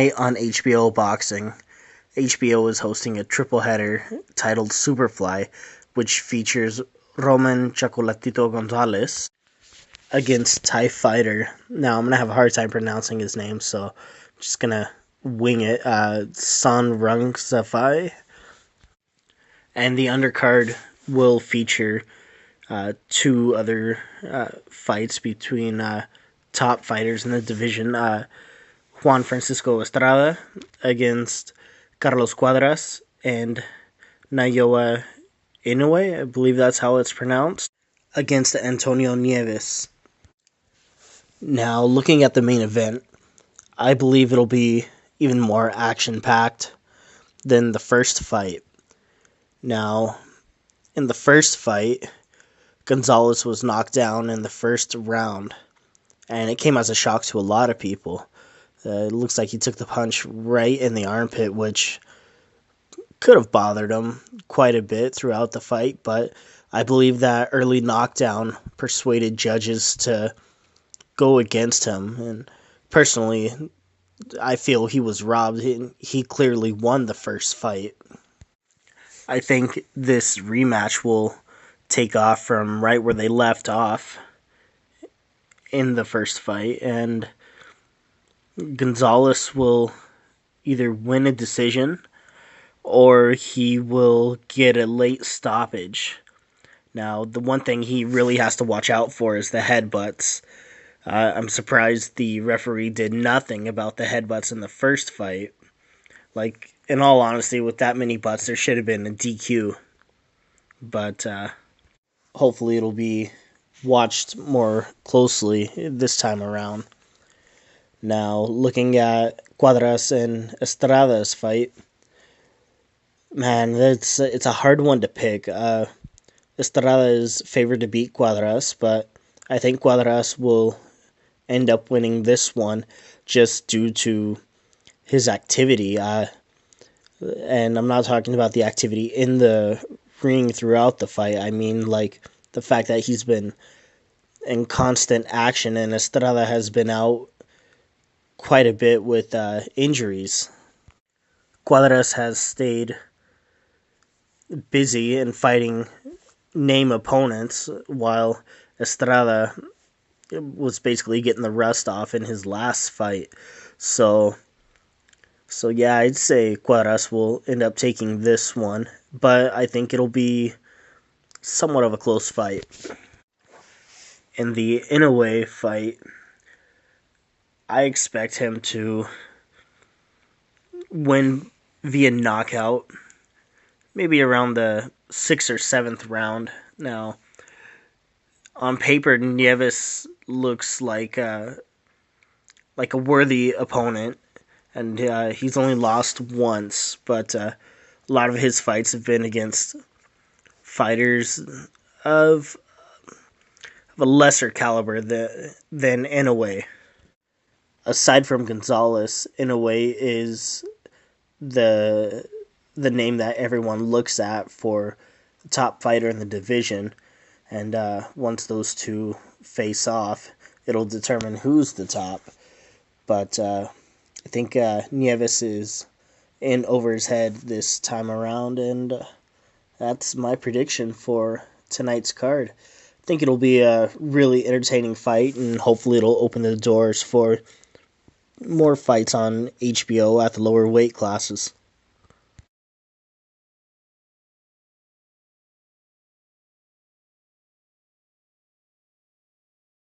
On HBO Boxing, HBO is hosting a triple header titled Superfly, which features Roman Chocolatito Gonzalez against Thai fighter. Now, I'm going to have a hard time pronouncing his name, so I'm just going to wing it. Son Rung Safai. And the undercard will feature two other fights between top fighters in the division. Juan Francisco Estrada against Carlos Cuadras and Nayoa Inoue, I believe that's how it's pronounced, against Antonio Nieves. Now, looking at the main event, I believe it'll be even more action-packed than the first fight. Now, in the first fight, Gonzalez was knocked down in the first round, and it came as a shock to a lot of people. It looks like he took the punch right in the armpit, which could have bothered him quite a bit throughout the fight, but I believe that early knockdown persuaded judges to go against him, and personally, I feel he was robbed. He clearly won the first fight. I think this rematch will take off from right where they left off in the first fight, and Gonzalez will either win a decision or he will get a late stoppage. Now, the one thing he really has to watch out for is the headbutts. I'm surprised the referee did nothing about the headbutts in the first fight. Like, in all honesty, with that many butts, there should have been a DQ. But hopefully it'll be watched more closely this time around. Now, looking at Cuadras and Estrada's fight, man, it's a hard one to pick. Estrada is favored to beat Cuadras, but I think Cuadras will end up winning this one just due to his activity. And I'm not talking about the activity in the ring throughout the fight. I mean, like, the fact that he's been in constant action, and Estrada has been out quite a bit with injuries. Cuadras has stayed busy in fighting name opponents, while Estrada was basically getting the rust off in his last fight. So yeah, I'd say Cuadras will end up taking this one, but I think it'll be somewhat of a close fight. In the Inoue fight, I expect him to win via knockout, maybe around the 6th or 7th round. Now, on paper, Nieves looks like a worthy opponent, and he's only lost once, but a lot of his fights have been against fighters of a lesser caliber than Inoue. Aside from Gonzalez, Inoue is the name that everyone looks at for the top fighter in the division, and once those two face off, it'll determine who's the top. But I think Nieves is in over his head this time around, and that's my prediction for tonight's card. I think it'll be a really entertaining fight, and hopefully it'll open the doors for more fights on HBO at the lower weight classes.